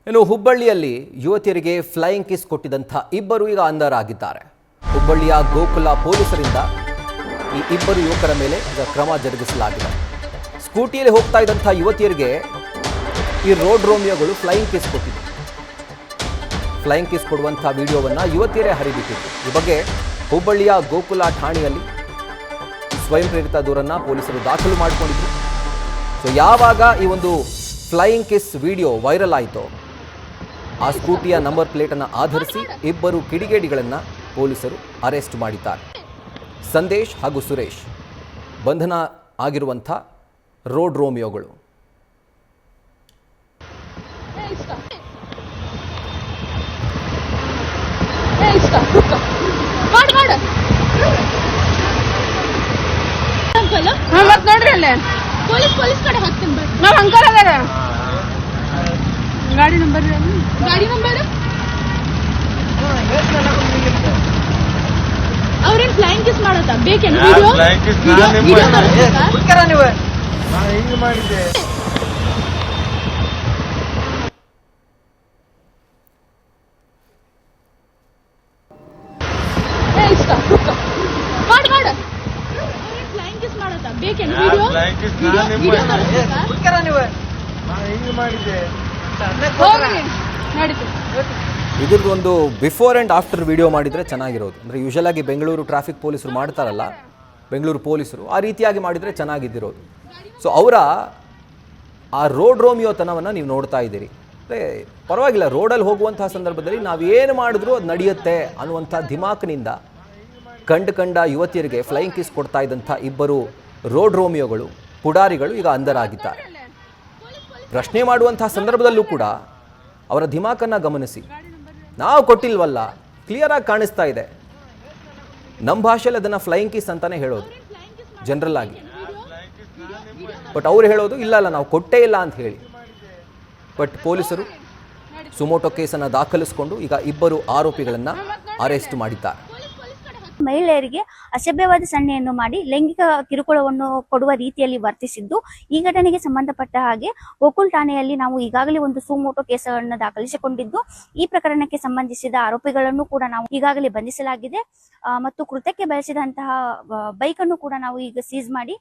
ಇನ್ನು ಹುಬ್ಬಳ್ಳಿಯಲ್ಲಿ ಯುವತಿಯರಿಗೆ ಫ್ಲೈಯಿಂಗ್ ಕಿಸ್ ಕೊಟ್ಟಿದ್ದಂಥ ಇಬ್ಬರು ಈಗ ಅಂಧರಾಗಿದ್ದಾರೆ. ಹುಬ್ಬಳ್ಳಿಯ ಗೋಕುಲ ಪೊಲೀಸರಿಂದ ಈ ಇಬ್ಬರು ಯುವಕರ ಮೇಲೆ ಈಗ ಕ್ರಮ ಜರುಗಿಸಲಾಗಿದೆ. ಸ್ಕೂಟಿಯಲ್ಲಿ ಹೋಗ್ತಾ ಇದ್ದಂಥ ಯುವತಿಯರಿಗೆ ಈ ರೋಡ್ ರೋಮಿಯೋಗಳು ಫ್ಲೈಯಿಂಗ್ ಕಿಸ್ ಕೊಟ್ಟಿದ್ರು. ಫ್ಲೈಯಿಂಗ್ ಕಿಸ್ ಕೊಡುವಂಥ ವಿಡಿಯೋವನ್ನು ಯುವತಿಯರೇ ಹರಿಬಿಟ್ಟಿದ್ರು. ಈ ಬಗ್ಗೆ ಹುಬ್ಬಳ್ಳಿಯ ಗೋಕುಲ ಠಾಣೆಯಲ್ಲಿ ಸ್ವಯಂ ಪ್ರೇರಿತ ದೂರನ್ನು ಪೊಲೀಸರು ದಾಖಲು ಮಾಡಿಕೊಂಡಿದ್ರು. ಸೊ ಯಾವಾಗ ಈ ಒಂದು ಫ್ಲೈಯಿಂಗ್ ಕಿಸ್ ವಿಡಿಯೋ ವೈರಲ್ ಆಯಿತೋ ಆ ಸ್ಕೂಟಿಯ ನಂಬರ್ ಪ್ಲೇಟನ್ನು ಆಧರಿಸಿ ಇಬ್ಬರು ಕಿಡಿಗೇಡಿಗಳನ್ನು ಪೊಲೀಸರು ಅರೆಸ್ಟ್ ಮಾಡಿದ್ದಾರೆ. ಸಂದೇಶ್ ಹಾಗೂ ಸುರೇಶ್ ಬಂಧನ ಆಗಿರುವಂಥ ರೋಡ್ ರೋಮಿಯೋಗಳು. ನೋಡ್ರಿ ಅಲ್ಲೇ ಪೊಲೀಸ್ ಕಡೆ ಹಾಕ್ತೀನಿ. ನಾವ್ ಅಂಕಲ್ ಅದಾರ ಗಾಡಿ ನಂಬರ್ ಅವ್ರೇನ್ ಫ್ಲೈಯಿಂಗ್ ಕಿಸ್ ಮಾಡತ್ತ ಬೇಕೇನು ಫ್ಲೈಯಿಂಗ್ ಕಿಸ್ ಮಾಡತ್ತ ಬೇಕೇನು ಇದ್ರದ್ದು ಒಂದು ಬಿಫೋರ್ ಆ್ಯಂಡ್ ಆಫ್ಟರ್ ವಿಡಿಯೋ ಮಾಡಿದರೆ ಚೆನ್ನಾಗಿರೋದು. ಅಂದರೆ ಯೂಶಲ್ ಆಗಿ ಬೆಂಗಳೂರು ಟ್ರಾಫಿಕ್ ಪೊಲೀಸರು ಮಾಡ್ತಾರಲ್ಲ, ಬೆಂಗಳೂರು ಪೊಲೀಸರು ಆ ರೀತಿಯಾಗಿ ಮಾಡಿದರೆ ಚೆನ್ನಾಗಿದ್ದಿರೋದು. ಸೊ ಅವರ ಆ ರೋಡ್ ರೋಮಿಯೋತನವನ್ನು ನೀವು ನೋಡ್ತಾ ಇದ್ದೀರಿ. ಅಂದರೆ ಪರವಾಗಿಲ್ಲ, ರೋಡಲ್ಲಿ ಹೋಗುವಂತಹ ಸಂದರ್ಭದಲ್ಲಿ ನಾವೇನು ಮಾಡಿದ್ರೂ ಅದು ನಡೆಯುತ್ತೆ ಅನ್ನುವಂಥ ಧಿಮಾಕ್ನಿಂದ ಕಂಡ ಯುವತಿಯರಿಗೆ ಫ್ಲೈಯಿಂಗ್ ಕಿಸ್ ಕೊಡ್ತಾ ಇದ್ದಂಥ ಇಬ್ಬರು ರೋಡ್ ರೋಮಿಯೋಗಳು ಪುಡಾರಿಗಳು ಈಗ ಅಂಧರಾಗಿದ್ದಾರೆ. ಪ್ರಶ್ನೆ ಮಾಡುವಂತಹ ಸಂದರ್ಭದಲ್ಲೂ ಕೂಡ ಅವರ ಧಿಮಾಕನ್ನು ಗಮನಿಸಿ. ನಾವು ಕೊಟ್ಟಿಲ್ವಲ್ಲ, ಕ್ಲಿಯರಾಗಿ ಕಾಣಿಸ್ತಾ ಇದೆ. ನಮ್ಮ ಭಾಷೆಯಲ್ಲಿ ಅದನ್ನು ಫ್ಲೈಯಿಂಗ್ ಕಿಸ್ ಅಂತಲೇ ಹೇಳೋದು ಜನರಲ್ ಆಗಿ. ಬಟ್ ಅವ್ರು ಹೇಳೋದು ಇಲ್ಲ ನಾವು ಕೊಟ್ಟೇ ಇಲ್ಲ ಅಂತ ಹೇಳಿ. ಬಟ್ ಪೊಲೀಸರು ಸುಮೋಟೋ ಕೇಸನ್ನು ದಾಖಲಿಸಿಕೊಂಡು ಈಗ ಇಬ್ಬರು ಆರೋಪಿಗಳನ್ನು ಅರೆಸ್ಟ್ ಮಾಡಿದ್ದಾರೆ. ಮಹಿಳೆಯರಿಗೆ ಅಸಭ್ಯವಾದ ಸನ್ನೆಯನ್ನು ಮಾಡಿ ಲೈಂಗಿಕ ಕಿರುಕುಳವನ್ನು ಕೊಡುವ ರೀತಿಯಲ್ಲಿ ವರ್ತಿಸಿದ್ದು, ಈ ಘಟನೆಗೆ ಸಂಬಂಧಪಟ್ಟ ಹಾಗೆ ಗೋಕುಲ್ ಠಾಣೆಯಲ್ಲಿ ನಾವು ಈಗಾಗಲೇ ಒಂದು ಸುಮೋಟೋ ಕೇಸನ್ನು ದಾಖಲಿಸಿಕೊಂಡಿದ್ದು, ಈ ಪ್ರಕರಣಕ್ಕೆ ಸಂಬಂಧಿಸಿದ ಆರೋಪಿಗಳನ್ನು ಕೂಡ ನಾವು ಈಗಾಗಲೇ ಬಂಧಿಸಲಾಗಿದೆ ಮತ್ತು ಕೃತ್ಯಕ್ಕೆ ಬಳಸಿದಂತಹ ಬೈಕ್ ಅನ್ನು ಕೂಡ ನಾವು ಈಗ ಸೀಸ್ ಮಾಡಿ